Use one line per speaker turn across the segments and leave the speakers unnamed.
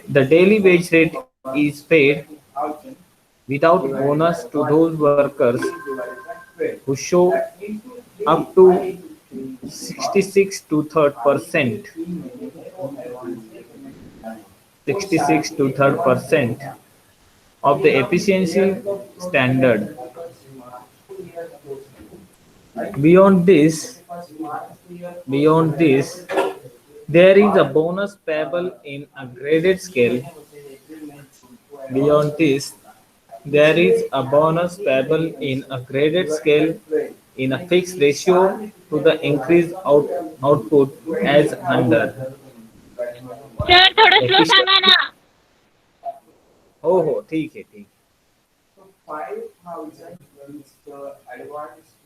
The daily wage rate is paid without bonus to those workers who show up to 66 to 30%, 66 to 30% of the efficiency standard. Beyond this, beyond this, there is a bonus payable in a graded scale. Beyond this, there is a bonus payable in a graded scale in a fixed ratio to the increased output as under.
Sir थोडं slow
Efficient.
सांगा ना.
हो हो ठीक है ठीक.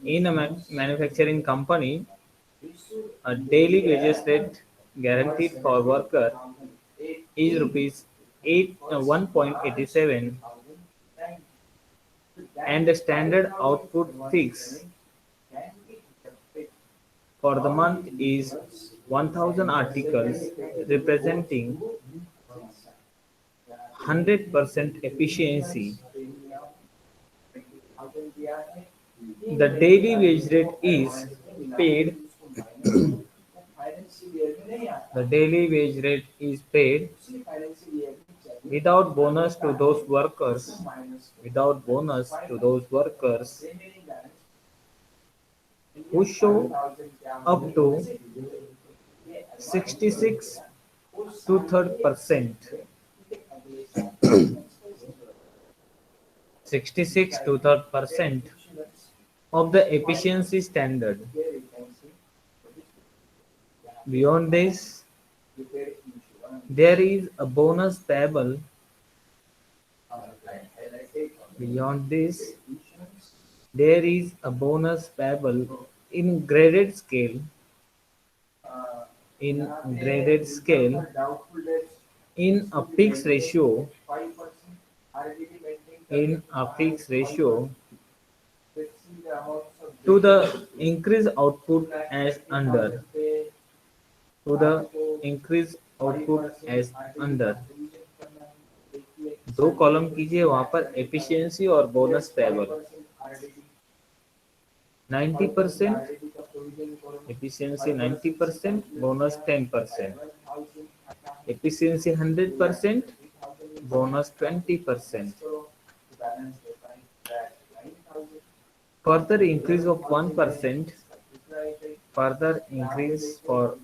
In a manufacturing company, a daily wages rate guaranteed for worker is rupees 1.87 and the standard output fix for the month is 1000 articles representing 100% efficiency. The daily wage rate is paid. The daily wage rate is paid without bonus to those workers. Without bonus to those workers who show up to 66 to 30%. 66 to 30% of the efficiency standard. Beyond this, there is a bonus payable. Beyond this, there is a bonus payable in graded scale. In graded scale, in a fixed ratio. In a fixed ratio to the increased output as under. To the increased output as under. दो column कीजिए वहां पर efficiency और bonus payable 90%, efficiency 90%, bonus 10%, efficiency 100%, bonus 20%. Further increase of 1%, further increase for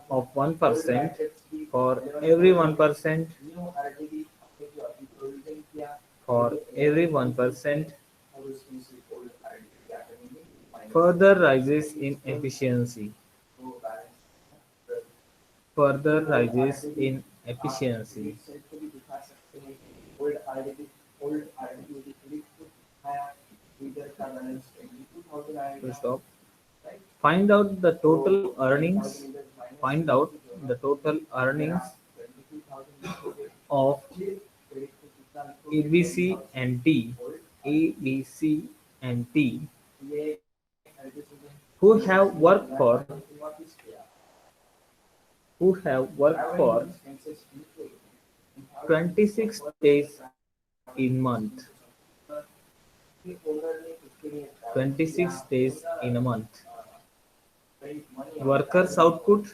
of 1% for every 1%, for every 1%, further rises in efficiency. Further rises in efficiency. Full stop. Find out the total earnings. Find out the total earnings of ABC and D. ABC and D who have worked for who have worked for 26 days in month. 26 days in a month. Workers output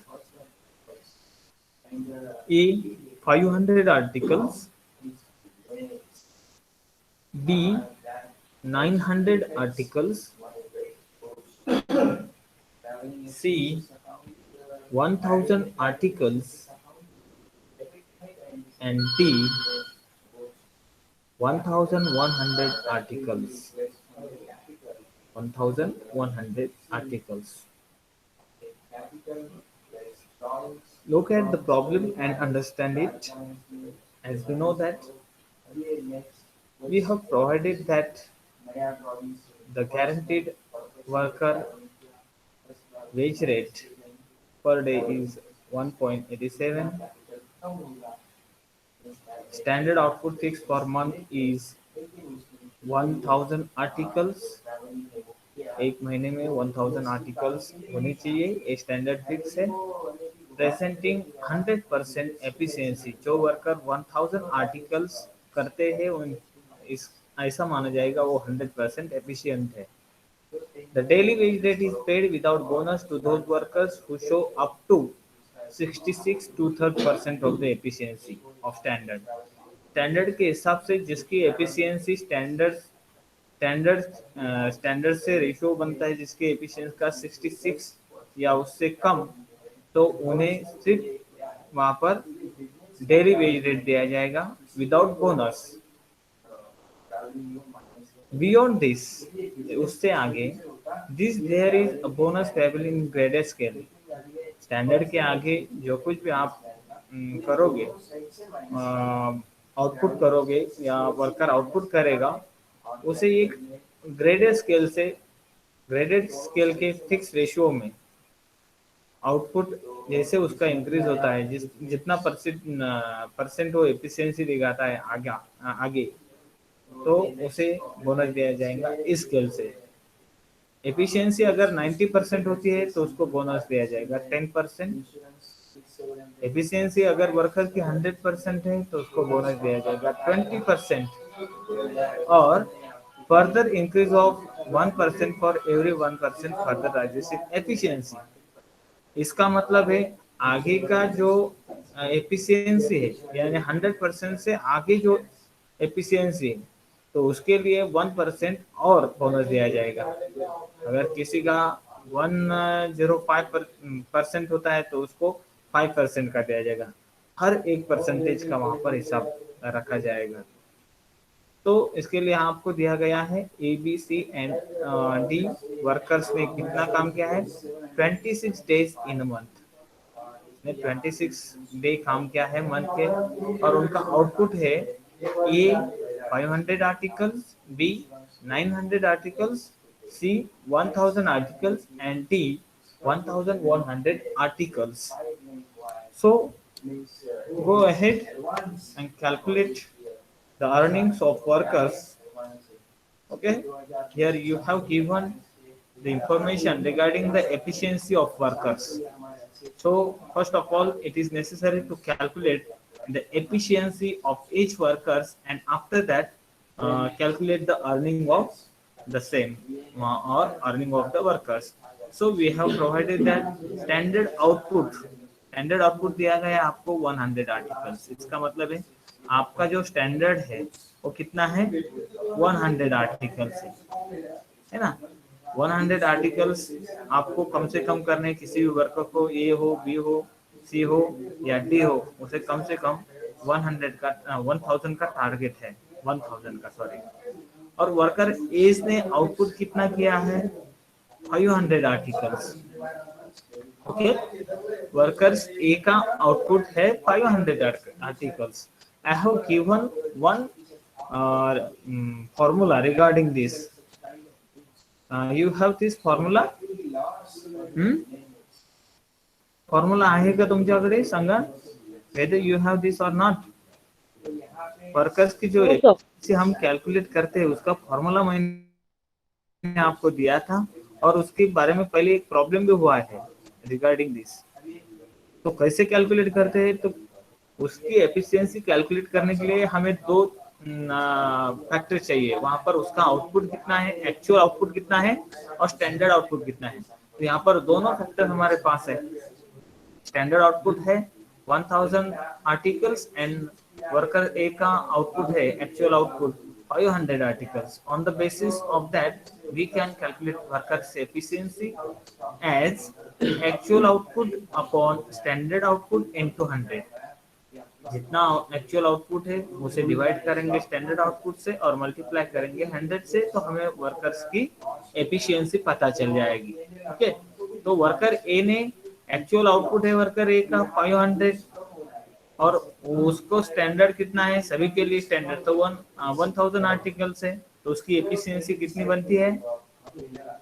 A 500 articles, B 900 articles, C 1000 articles, and D 1100 articles. 1100 articles. Look at the problem and understand it. As we know that we have provided that the guaranteed worker wage rate per day is 1.87. Standard output fixed per month is 1000 articles. एक महीने में 1000 articles होनी चाहिए, ये standard fix है. Presenting 100% efficiency. जो worker 1000 articles करते हैं उन इस ऐसा माना जाएगा वो 100% एफिशिएंट है। The daily wage rate is paid without bonus to those workers who show up to 66 to 3% of the efficiency of standard। Standard के हिसाब से जिसकी एफिशिएंसी स्टैंडर्ड से रेशियो बनता है, जिसके एफिशिएंसी का 66 या उससे कम, तो उन्हें सिर्फ वहां पर डेली वेज रेट दिया जाएगा विदाउट बोनस। बियॉन्ड दिस, उससे आगे, this there is a bonus payable in graded scale. Standard के आगे जो कुछ भी आप करोगे, आउटपुट करोगे या वर्कर आउटपुट करेगा, उसे एक ग्रेडेड स्केल से ग्रेडेड स्केल के फिक्स रेशियो में आउटपुट जैसे उसका इंक्रीज होता है, जितना परसेंट वो एफिशिएंसी दिखाता है आगे, तो उसे बोनस दिया जाएगा इस स्केल से। एफिशिएंसी अगर 90% होती है तो उसको बोनस दिया जाएगा 10%। एफिशिएंसी अगर वर्कर की 100% है तो उसको बोनस दिया जाएगा 20%। और further increase of 1% for every 1% further rises in efficiency. इसका मतलब है आगे का जो एफिशिएंसी है, यानी 100% से आगे जो एफिशिएंसी है, तो उसके लिए 1% और बोनस दिया जाएगा। अगर किसी का 105% होता है तो उसको 5% का दिया जाएगा। हर एक परसेंटेज का वहां पर हिसाब रखा जाएगा। तो इसके लिए आपको दिया गया है A B C and D workers ने कितना काम किया है, 26 days in a month. 26 day काम किया है मंथ के, और उनका आउटपुट है A 500 articles, B 900 articles, C 1000 articles and D 1100 articles. So go ahead and calculate the earnings of workers. Okay, here you have given the information regarding the efficiency of workers. So first of all, it is necessary to calculate the efficiency of each workers, and after that calculate the earning of the same or earning of the workers. So we have provided that standard output दिया गया है आपको 100 articles. इसका मतलब है आपका जो standard है वो कितना है, 100 आर्टिकल्स है ना। 100 आर्टिकल्स आपको कम से कम करने, किसी भी वर्कर को ए हो, बी हो, सी हो या डी हो, उसे कम से कम 1000 का टारगेट है, 1000 का सॉरी। और वर्कर ए ने आउटपुट कितना किया है, 500 आर्टिकल्स। ओके, वर्कर्स ए का आउटपुट है 500 articles. I have given one formula regarding this. You have this formula? Formula आहे का तुमच्याकडे? सांगा वेदर यू हैव दिस और नॉट। वर्कर्स की जो एफिशिएंसी हम कैलकुलेट करते हैं उसका फॉर्मूला मैंने आपको दिया था, और उसके बारे में पहले एक प्रॉब्लम भी हुआ है रिगार्डिंग दिस। तो कैसे कैलकुलेट करते हैं, तो उसकी एफिशिएंसी कैलकुलेट करने के लिए हमें दो फैक्टर चाहिए। वहां पर उसका आउटपुट कितना है, एक्चुअल आउटपुट कितना है, और स्टैंडर्ड आउटपुट कितना है। तो यहाँ पर दोनों फैक्टर हमारे पास है। स्टैंडर्ड आउटपुट है 1000 आर्टिकल्स एंड वर्कर ए का आउटपुट है, actual output 500 articles. On the basis of that, we can calculate workers efficiency as actual output upon standard output into 100. जितना एक्चुअल आउटपुट है उसे डिवाइड करेंगे स्टैंडर्ड आउटपुट से और multiply करेंगे 100 से, तो हमें वर्कर्स की एफिशिएंसी पता चल जाएगी। ओके, तो वर्कर ए ने एक्चुअल आउटपुट है वर्कर ए का 500, और उसको स्टैंडर्ड कितना है, सभी के लिए स्टैंडर्ड तो 1000 आर्टिकल्स है, तो उसकी एफिशिएंसी कितनी बनती है,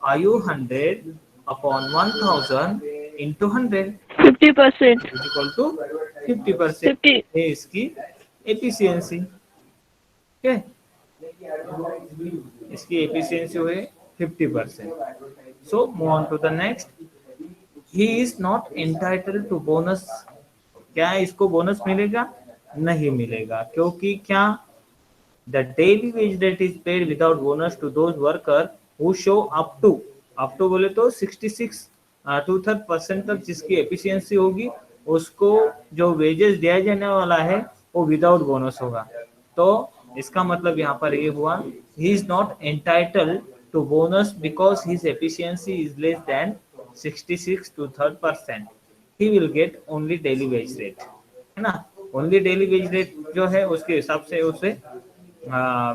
500 अपॉन 1000 इंटू 100
50%
इक्वल टू 50% है इसकी एफिशिएंसी। ठीक है, इसकी एफिशिएंसी हुए 50%। So move on to the next. He is not entitled to bonus. क्या इसको बोनस मिलेगा? नहीं मिलेगा, क्योंकि क्या? The daily wage rate is paid without bonus to those worker who show up to बोले तो 66 2/3 परसेंट तक जिसकी एफिशिएंसी होगी, उसको जो वेजेस दिया जाने वाला है वो विदाउट बोनस होगा। तो इसका मतलब यहाँ पर ये हुआ, he is not entitled to bonus because his efficiency is less than 66 2/3 percent. He will get only daily wage rate, है ना। ओनली डेली वेज रेट जो है उसके हिसाब से उसे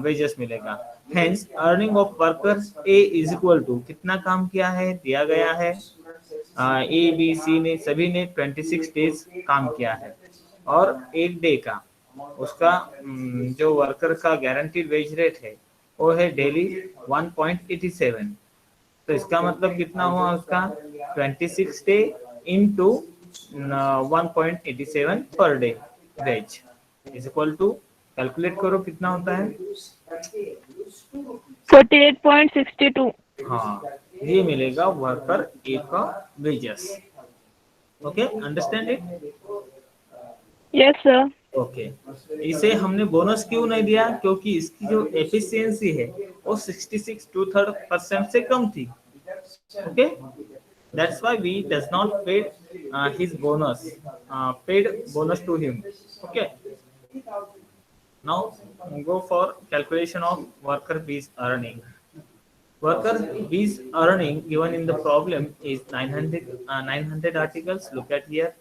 वेजेस मिलेगा। Hence earning of workers A is equal to, कितना काम किया है दिया गया है, ए बी सी ने सभी ने 26 डेज काम किया है, और एक डे का उसका जो वर्कर का गारंटीड वेज रेट है वो है डेली 1.87। तो इसका मतलब कितना हुआ उसका 26 day into 1.87 per day wage is equal to, calculate करो कितना होता है।
48.62।
हाँ, ये मिलेगा वर्कर ए का wages. Okay, understand it?
Yes sir.
Okay, इसे हमने बोनस क्यों नहीं दिया? क्योंकि इसकी जो एफिशिएंसी है वो 66 2/3 परसेंट से कम थी। Okay, that's why we does not his bonus, paid bonus to him. Okay, now go for calculation of worker bees earning. Worker bees earning given in the problem is 900 articles. Look at here,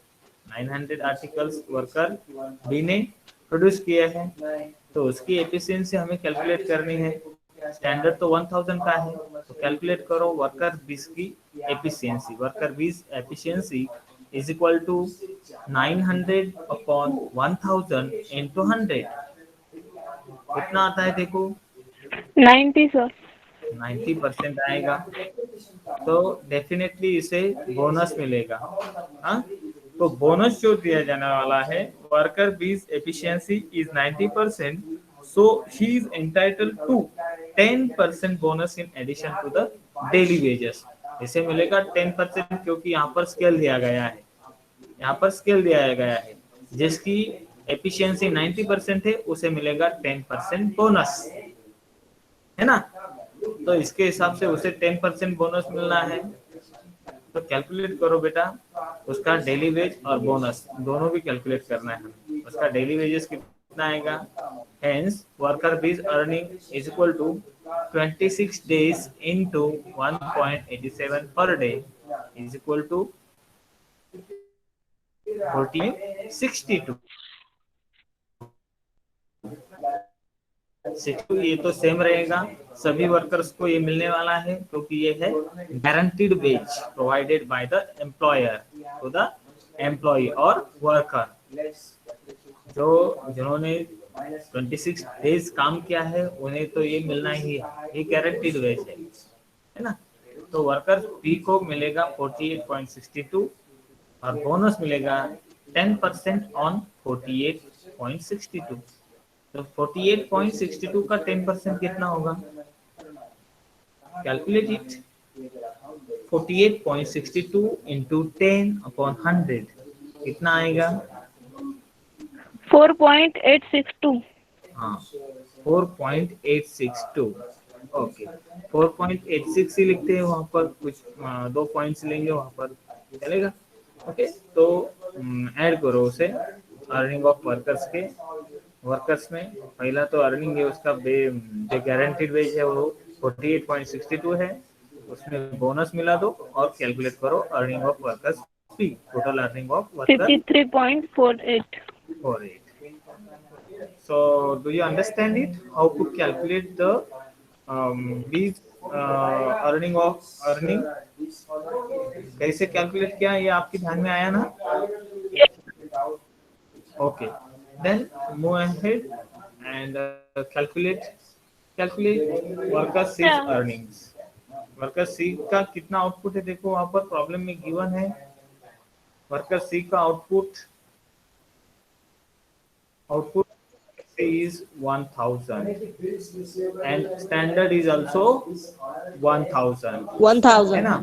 900 articles worker B ने produce किया है, तो उसकी efficiency हमें calculate करनी है। Standard तो 1000 का है, तो कैलकुलेट करो वर्कर बीस की efficiency. Worker B's efficiency is equal to 900 upon 1000 into 100। कितना आता है देखो,
90 सर।
90% आएगा, तो डेफिनेटली इसे बोनस मिलेगा। हाँ, तो बोनस जो दिया जाने वाला है, worker B's efficiency is 90%, so he is entitled to 10% bonus in addition to the daily wages. इसे मिलेगा 10%, क्योंकि यहाँ पर स्केल दिया गया है, यहाँ पर स्केल दिया गया है, जिसकी एफिशिएंसी 90% है उसे मिलेगा 10% बोनस, है ना। तो इसके हिसाब से उसे 10% बोनस मिलना है। तो कैलकुलेट करो बेटा, उसका डेली वेज और बोनस दोनों भी कैलकुलेट करना है। उसका डेली वेजेस कितना आएगा, hence worker B's earning is equal to 26 days into 1.87 per day is equal to 1462। ये तो सेम रहेगा, सभी वर्कर्स को ये मिलने वाला है, क्योंकि ये है guaranteed wage provided by the employer to the employee और वर्कर। जो जिन्होंने 26 डेज काम किया है उन्हें तो ये मिलना ही है, ये गारंटीड वेज है ना। तो वर्कर पी को मिलेगा 48.62 और बोनस मिलेगा 10% ऑन 48.62। तो 48.62 का 10% कितना होगा, कैलकुलेट इट। 48.62 इंटू 10 अपॉन 100 कितना आएगा,
4.862।
हाँ 4.862। ओके, 4.86 ही लिखते हैं वहां पर, कुछ 2 पॉइंट्स लेंगे वहां पर, चलेगा। ओके, तो ऐड करो उसे अर्निंग ऑफ वर्कर्स के। वर्कर्स में पहला तो अर्निंग है उसका जो गारंटीड वेज है वो 48.62 है, उसमें बोनस मिला दो और कैलकुलेट करो earning of workers P, total earning of worker
53.48।
48। So do you understand it, how to calculate the these earning of earning, कैसे कैलकुलेट किया ये आपके ध्यान में आया ना? Okay, then move ahead and calculate worker C earnings। Worker C का कितना आउटपुट है देखो, वहां पर प्रॉब्लम में गिवन है वर्कर सी का output is 1000 and standard is also 1000 है
1000.
ना।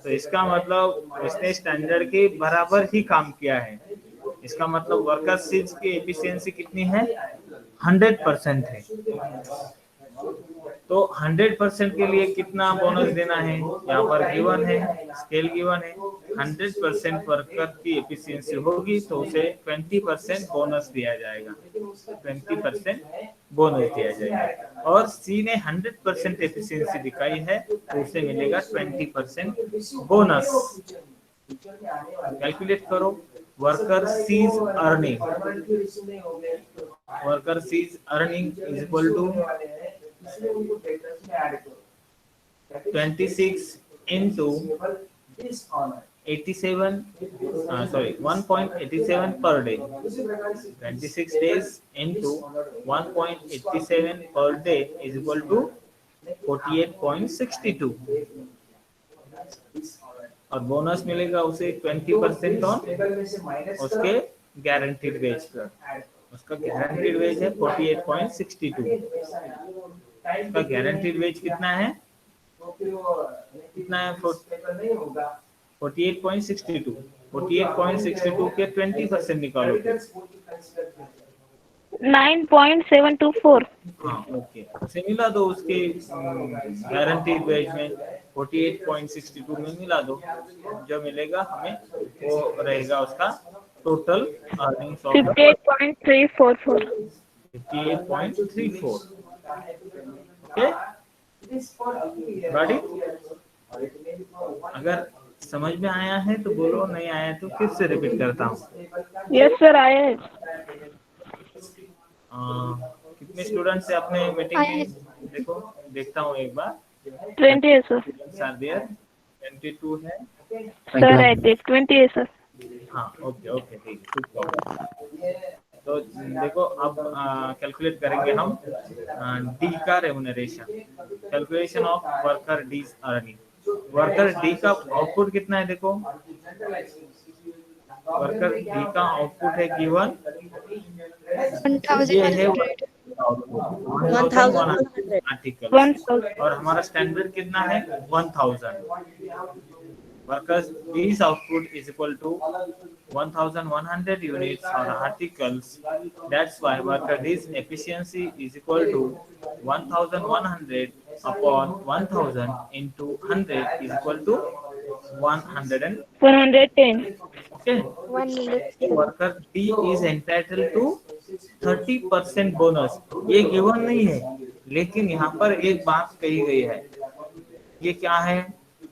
तो इसका मतलब उसने स्टैंडर्ड के बराबर ही काम किया है। इसका मतलब वर्कर सीज की एफिशिएंसी कितनी है? 100% है। तो 100% के लिए कितना बोनस देना है? यहाँ पर गिवन है, स्केल गिवन है। 100% वर्कर की एफिशिएंसी होगी तो उसे 20% बोनस दिया जाएगा, 20% बोनस दिया जाएगा। और सी ने 100% एफिशिएंसी दिखाई है तो उसे मिलेगा 20% बोनस। कैलकुलेट करो worker C's earning. Worker C's earning is equal to 26 into 87 1.87 per day. 26 days into 1.87 per day is equal to 48.62 और बोनस मिलेगा उसे 20% ऑन उसके गारंटीड वेज पर। उसका गारंटीड वेज है 48.62। उसका गारंटीड वेज कितना है? कितना है? 48.62। 48.62 के 20% निकालो।
9.724.
हाँ ओके, उसे मिला दो उसके गारंटीड वेज में 48.62 में मिला दो। जो मिलेगा हमें वो रहेगा उसका टोटल अर्निंग्स ऑफ
58.344.
58.34। ओके गाड़ी, अगर समझ में आया है तो बोलो, नहीं आया तो फिर से रिपीट करता हूँ।
Yes sir, आया है.
कितने स्टूडेंट्स है अपने मीटिंग में? देखो देखता हूँ एक बार।
20 है सर.
आर देयर 22 है।
सर है 20 है सर.
हाँ ओके ओके ठीक है। तो देखो अब कैलकुलेट करेंगे हम डी का remuneration. Calculation of worker D earning. Worker D का आउटपुट कितना है? देखो वर्कर डी का आउटपुट है गिवन, ये है 1100 आर्टिकल और हमारा स्टैंडर्ड कितना है? 1000। Workers D's output is equal to 1100 units or articles. That's why worker D's efficiency is equal to 1100 upon 1000 into 100 is equal to 110.
110.
Okay. Worker D is entitled to 30% bonus. ये given नहीं है, लेकिन यहाँ पर एक बात कही गई है। ये क्या है?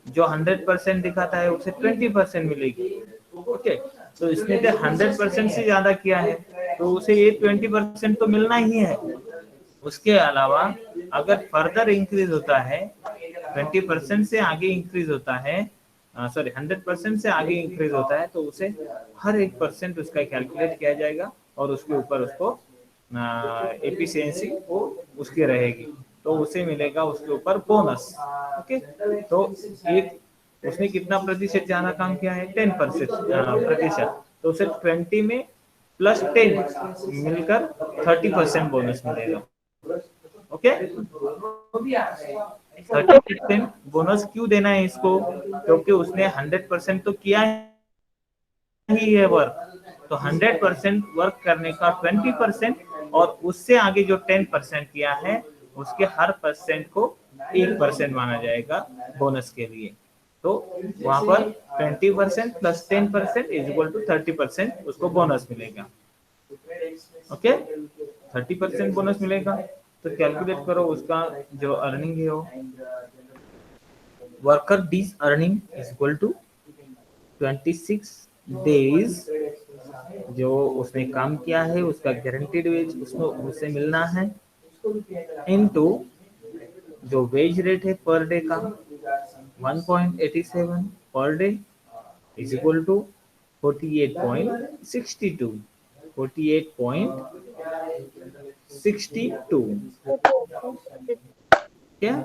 जो 100% दिखाता है उसे 20% मिलेगी। ओके, तो इसने 100% से ज्यादा किया है तो उसे ये 20% तो मिलना ही है। उसके अलावा अगर फर्दर इंक्रीज होता है, 20% से आगे इंक्रीज होता है, 100% से आगे इंक्रीज होता है तो उसे हर एक परसेंट उसका कैलकुलेट किया जाएगा और उसके ऊपर उसको एफिशिएंसी वो उसकी रहेगी तो उसे मिलेगा उसके ऊपर बोनस। ओके, तो एक उसने कितना प्रतिशत ज्यादा काम किया है? 10% तो उसे 20 में प्लस 10 मिलकर 30% बोनस मिलेगा। ओके, 30% बोनस क्यों देना है इसको? क्योंकि उसने 100% तो किया ही है वर्क, तो 100% वर्क करने का 20% और उससे आगे जो 10% किया है उसके हर परसेंट को 1% माना जाएगा बोनस के लिए। तो वहां पर 20% प्लस 10% इज इक्वल टू 30% उसको बोनस मिलेगा। ओके, 30% बोनस मिलेगा। तो कैलकुलेट करो उसका जो अर्निंग है वो worker D's earning is equal to 26 days जो उसने काम किया है उसका गारंटीड वेज उसको उसे मिलना है इनटू जो वेज रेट है पर डे का 1.87 per day is equal to 48.62 क्या,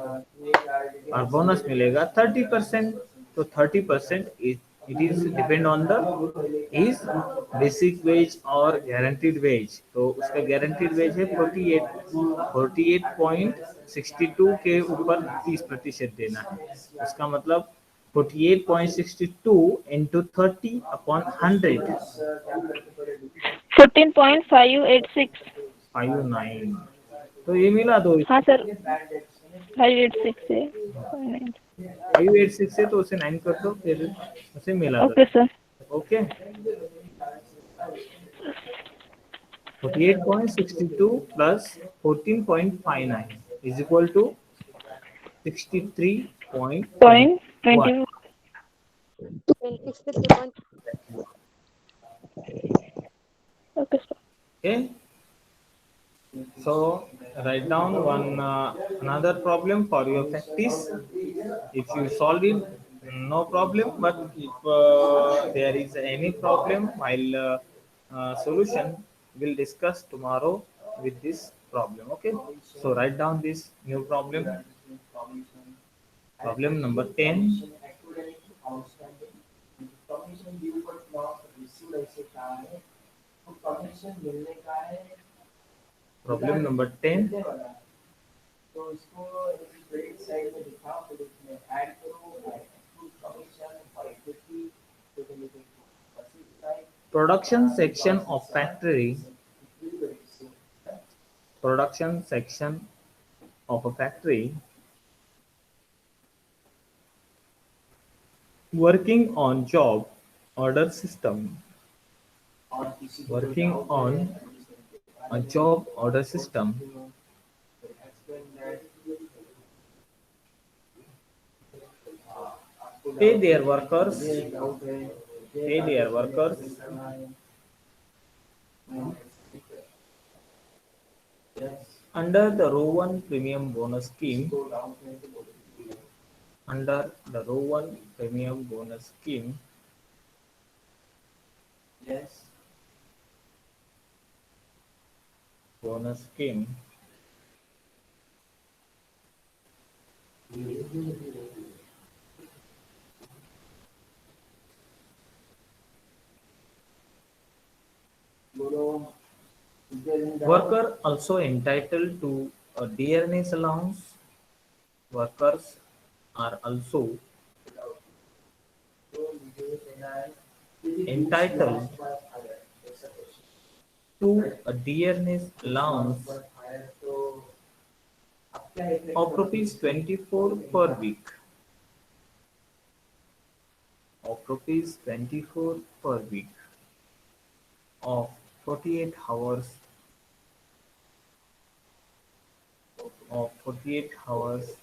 और बोनस मिलेगा 30%। तो 30% is It is depend on the is basic wage और guaranteed wage. तो उसका guaranteed wage है 48.62 के ऊपर 30% देना है. उसका मतलब 48.62 into 30 upon 100
14.586.
59. तो ये मिला दो.
हाँ सर 586 है.
586 है तो उसे 9 कर दो, फिर उसे मिला दो.
Okay sir.
Okay. 48.62 plus 14.59 is equal to 63.21.
Point 20. Okay sir.
Okay. So write down one another problem for your practice. If you solve it, no problem. But if there is any problem while solution, we'll discuss tomorrow with this problem. Okay. So write down this new problem. Problem number 10. Problem number 10. Production section of factory. Production section of a factory working on job order system. Working on a job order system. Pay their workers. Pay their workers. Under the row 1 premium bonus scheme. Under the row 1 premium bonus scheme. Bonus scheme. Worker also entitled to a dearness allowance. Workers are also entitled to a dearness allowance of rupees 24 per week. Of rupees 24 per week of 48 hours of 48 hours.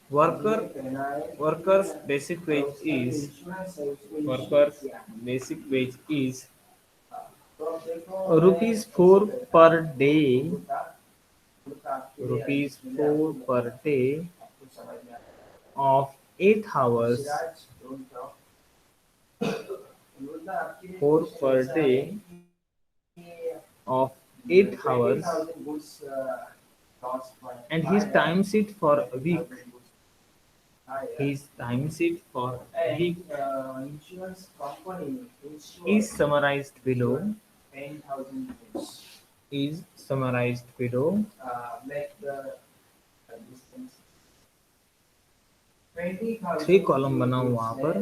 Workers basic wage is rupees 4 per day. Rupees 4 per day of 8 hours. 4 per day of 8 hours, and his time sheet for a week. His time sheet for a week is summarized below. Is summarized below. Three column बना हुआ वहाँ पर.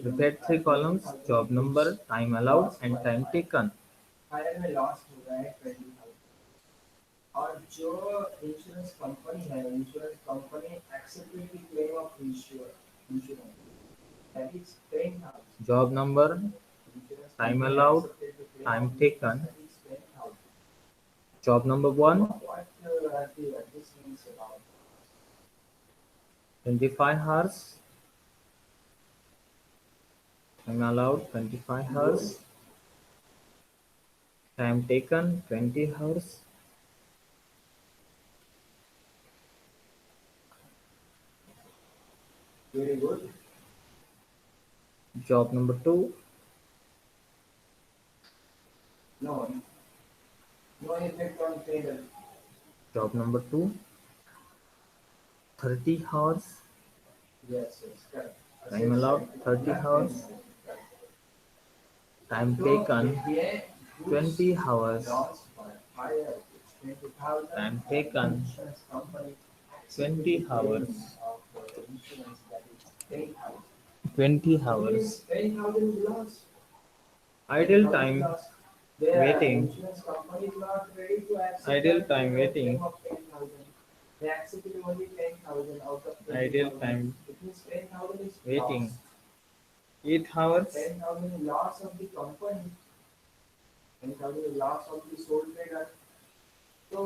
Prepare 3 columns: job number, time allowed, and time taken.
और जो insurance company है, insurance company accepted the claim of insurance that is 10,000.
Job number, time allowed, time taken. Job number 1,
What this means about
25 hours. Time allowed 25 hours. Time taken 20 hours.
very good.
Job number 2,
No effect on payroll.
job number 2, 30 hours.
Yes, correct.
Time allowed 30 hours. Time taken 20 hours. Time taken 20 hours. 20 hours. Idle time waiting. Idle time waiting. Idle time waiting 8 hours.
10,000 loss of the company, 10,000 loss of the sole trader. तो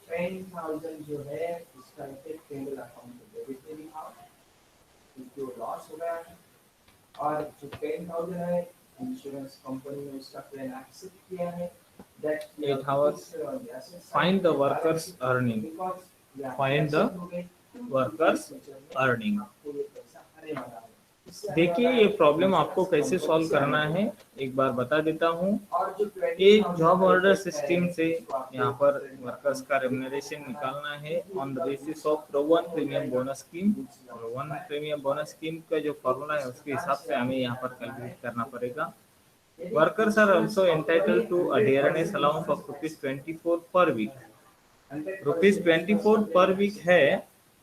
10,000 जो है इसका effect table account में debit में लिखा जो loss हो गया है और जो 10,000 है इंश्योरेंस कंपनी ने उसका क्लेम एक्सेप्ट किया है that
8 hours. Find the workers earning. Find the workers earning. देखिए ये प्रॉब्लम आपको कैसे सॉल्व करना है एक बार बता देता हूँ। ये जॉब ऑर्डर सिस्टम से यहाँ पर वर्कर्स का रेम्यूनरेशन निकालना है on the basis of Rowan premium bonus scheme. Rowan premium bonus scheme का जो फॉर्मूला है उसके हिसाब से हमें यहाँ पर कैलकुलेट करना पड़ेगा। Workers are also entitled to a dearness allowance of ₹24 per week. ₹24 per week है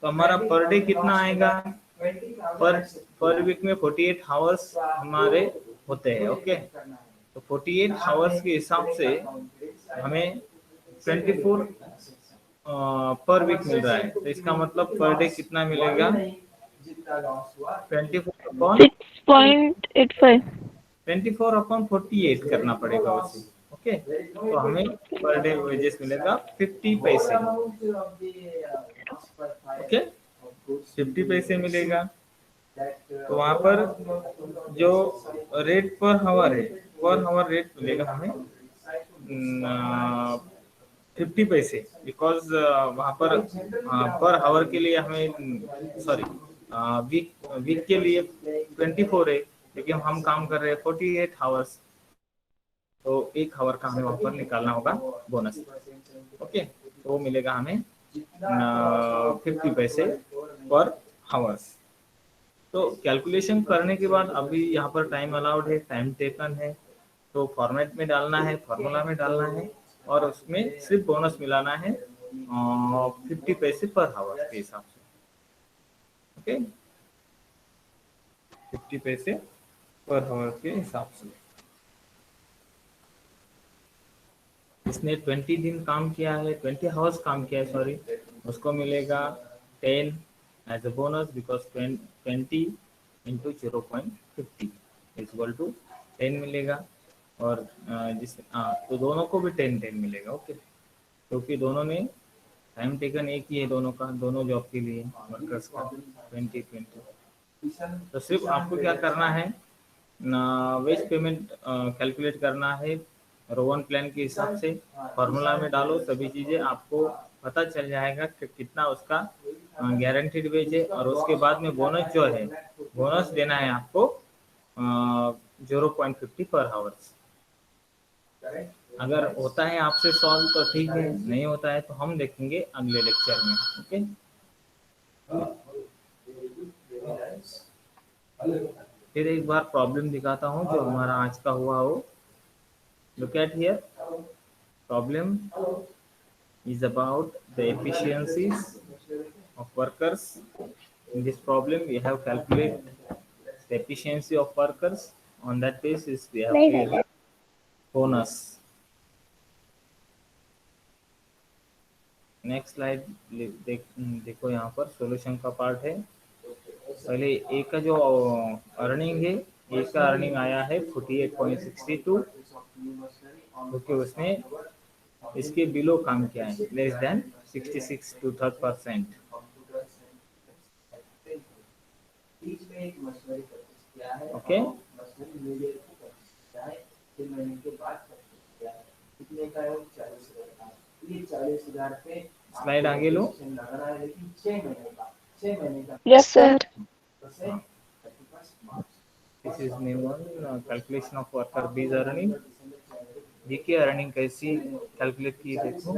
तो हमारा पर डे कितना आएगा? पर वीक में 48 आवर्स हमारे होते हैं। ओके, तो 48 आवर्स के हिसाब से हमें 24 पर वीक मिल रहा है, तो इसका मतलब पर डे कितना मिलेगा? 24/48 करना पड़ेगा उसे। ओके, तो हमें पर डे वेजेस मिलेगा 50 पैसे। ओके, 50 पैसे मिलेगा। तो वहाँ पर जो रेट पर हावर है, पर हावर रेट मिलेगा हमें 50 पैसे, बिकॉज वहाँ पर हावर के लिए हमें वीक के लिए 24 है, लेकिन हम काम कर रहे हैं 48 आवर्स, तो 1 आवर का हमें वहाँ पर निकालना होगा बोनस। ओके, तो वो मिलेगा हमें 50 पैसे पर आवर्स। तो कैलकुलेशन करने के बाद अभी यहाँ पर टाइम अलाउड है, टाइम टेकन है, तो फॉर्मेट में डालना है, फॉर्मूला में डालना है और उसमें सिर्फ बोनस मिलाना है 50 पैसे पर आवर के हिसाब से। ओके, 50 पैसे पर आवर के हिसाब से। इसने 20 दिन काम किया है, 20 आवर्स काम किया है, सॉरी, उसको मिलेगा 10 as a bonus, because 20 into 0.50 equal to 10 मिलेगा। और तो दोनों को भी 10 मिलेगा। ओके, क्योंकि दोनों ने टाइम टेकन एक ही है, दोनों का, दोनों जॉब के लिए वर्कर्स का 20। तो सिर्फ आपको क्या करना है, वेज पेमेंट कैलकुलेट करना है रो1 प्लान के हिसाब से। फॉर्मूला में डालो, सभी चीज़ें आपको पता चल जाएगा कि कितना उसका गारंटीड वेज है। और उसके बाद में बोनस जो है, बोनस देना है आपको 0.50 पर आवर्स। अगर होता है आपसे सॉल्व तो ठीक है, नहीं होता है तो हम देखेंगे अगले लेक्चर में। ओके, फिर एक बार प्रॉब्लम दिखाता हूँ जो हमारा आज का हुआ हो। Look at here. Problem is about the efficiencies of workers. In this problem, we have calculated the efficiency of workers. On that basis, we have created bonus. Next slide देखो, यहाँ पर सॉल्यूशन का पार्ट है। पहले ए का जो earning है, ए का अर्निंग आया है 48.62, क्योंकि उसने इसके बिलो काम किया है, less than 66 to 3%। Okay, slide आगे लो।
Yes, sir.
This is new one, calculation of worker B's earning. देखिए अर्निंग कैसी कैलकुलेट की देखो।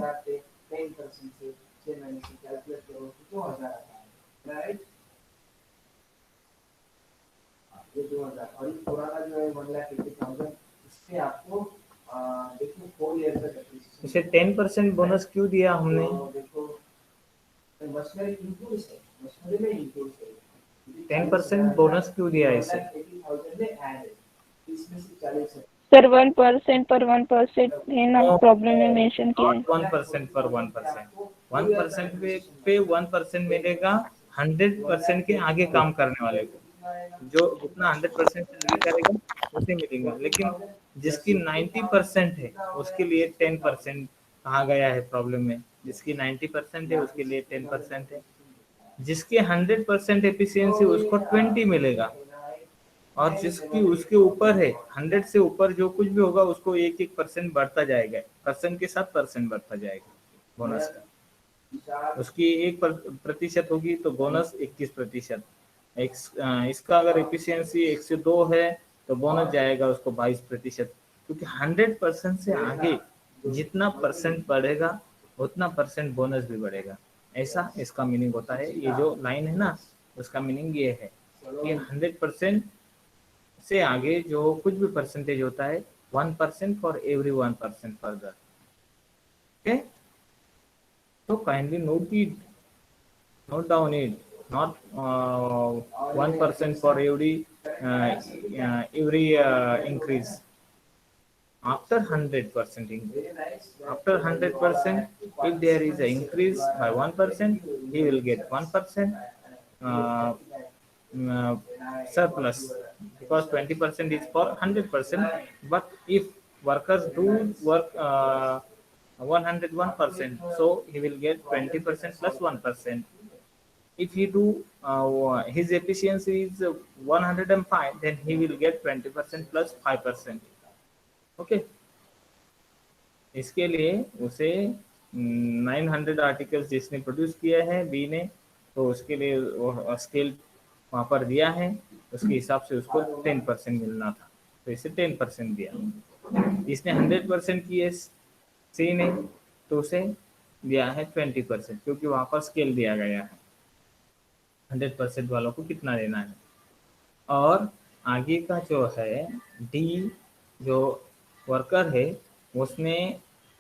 ये 2000 और ये पुराना जो है 1,80,000 इस पे आपको देखो 4 ईयर का depreciation
इसे 10% बोनस क्यों दिया हमने?
तो देखो मशीनरी इंक्लूड है, मशीनरी में इंक्लूड है
10% बोनस क्यों दिया इसे?
1,80,000 में ऐड है, इसमें से 40 है।
सर 1% पर 1% है ना, प्रॉब्लम में मेंशन किया है।
1% पर 1%, 1% पे 1% मिलेगा 100% के आगे काम करने वाले को। जो जितना 100% से आगे करेगा उसे मिलेगा, लेकिन जिसकी 90% है उसके लिए 10% कहा गया है प्रॉब्लम में। जिसकी 90% है उसके लिए 10% है। जिसके 100% एफिशिएंसी उसको 20 मिलेगा, और जिसकी उसके ऊपर है 100 से ऊपर जो कुछ भी होगा उसको 1-1% बढ़ता जाएगा, परसेंट के साथ परसेंट बढ़ता जाएगा बोनस का। उसकी 1% होगी तो बोनस 21%। इसका अगर एफिशिएंसी 1 से 2 है तो बोनस जाएगा उसको 22%, क्योंकि 100% से आगे जितना परसेंट बढ़ेगा उतना परसेंट बोनस भी बढ़ेगा। ऐसा इसका मीनिंग होता है। ये जो लाइन है ना, उसका मीनिंग ये है कि 100% से आगे जो कुछ भी परसेंटेज होता है 1% फॉर एवरी 1% फर्दर। ओके, तो kindly note down it, not 1% for every increase. After 100% increase, after 100%, if there is an increase by 1%, he will get 1% uh, uh, surplus, because 20% is for 100%. But if workers do work 101%, so he will get 20% plus 1%. If he do his efficiency is 105, then he will get 20% plus 5%. Okay, इसके लिए उसे 900 articles जिसने produce किया है B ने, तो उसके लिए वो स्केल वहाँ पर दिया है, उसके हिसाब से उसको 10% मिलना था, तो इसे 10% दिया। इसने 100% किए सी ने, तो उसे दिया है 20%, क्योंकि वहाँ पर स्केल दिया गया है 100% वालों को कितना देना है। और आगे का जो है डी, जो वर्कर है उसने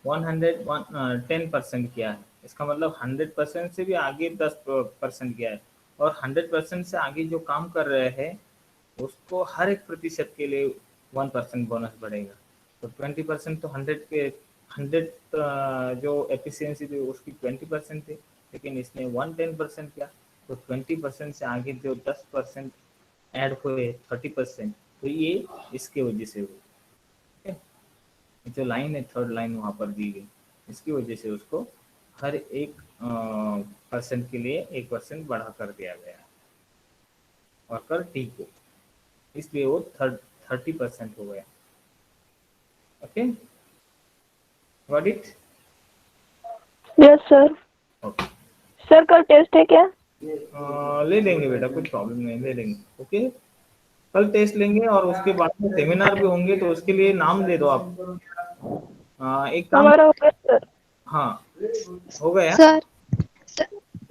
10% किया है, इसका मतलब 100% से भी आगे 10% किया है, और 100% से आगे जो काम कर रहे हैं उसको हर एक प्रतिशत के लिए 1% बोनस बढ़ेगा। तो 20% तो 100 जो एफिशिएंसी थी उसकी 20% थी, लेकिन इसने 110% किया, तो 20% से आगे जो 10% ऐड हुए 30%, तो ये इसके वजह से हुई। ठीक है, जो लाइन है थर्ड लाइन वहाँ पर दी गई, इसकी वजह से उसको हर एक परसेंट के लिए 1% बढ़ा कर दिया गया है वर्कर टी को, इसलिए वो 30% हो गया। Okay, got it?
Yes sir.
Okay,
sir कल टेस्ट है क्या?
ले लेंगे बेटा, कुछ प्रॉब्लम नहीं, ले लेंगे। ओके, कल टेस्ट लेंगे और उसके बाद में सेमिनार भी होंगे, तो उसके लिए नाम दे दो आप। एक काम,
हमारा हो गया सर।
हाँ हो गया।
सर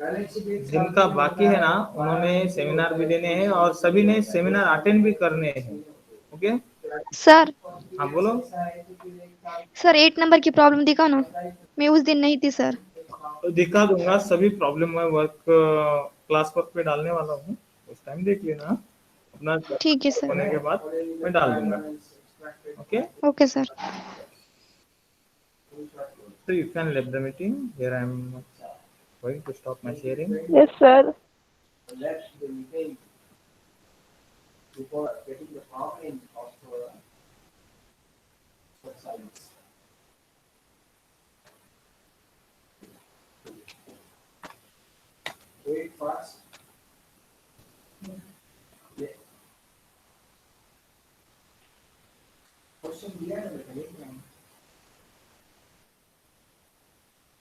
जिनका बाकी है ना उन्होंने सेमिनार भी देने हैं और सभी ने सेमिनार अटेंड भी करने हैं। ओके,
सर
हाँ बोलो।
सर 8 नंबर की प्रॉब्लम दिखाओ ना, मैं उस दिन नहीं थी सर।
तो दिखा दूंगा, सभी प्रॉब्लम मैं क्लास वर्क पे डालने वाला हूँ, उस टाइम देख लेना अपना,
ठीक है सर।
होने के बाद मैं डाल दूंगा। Okay,
okay sir.
so you can leave the meeting. Here I am going to stop my sharing.
Yes sir.
Let the meeting before getting the problem of silence. Wait fast. Yeah. Question दिया है मैंने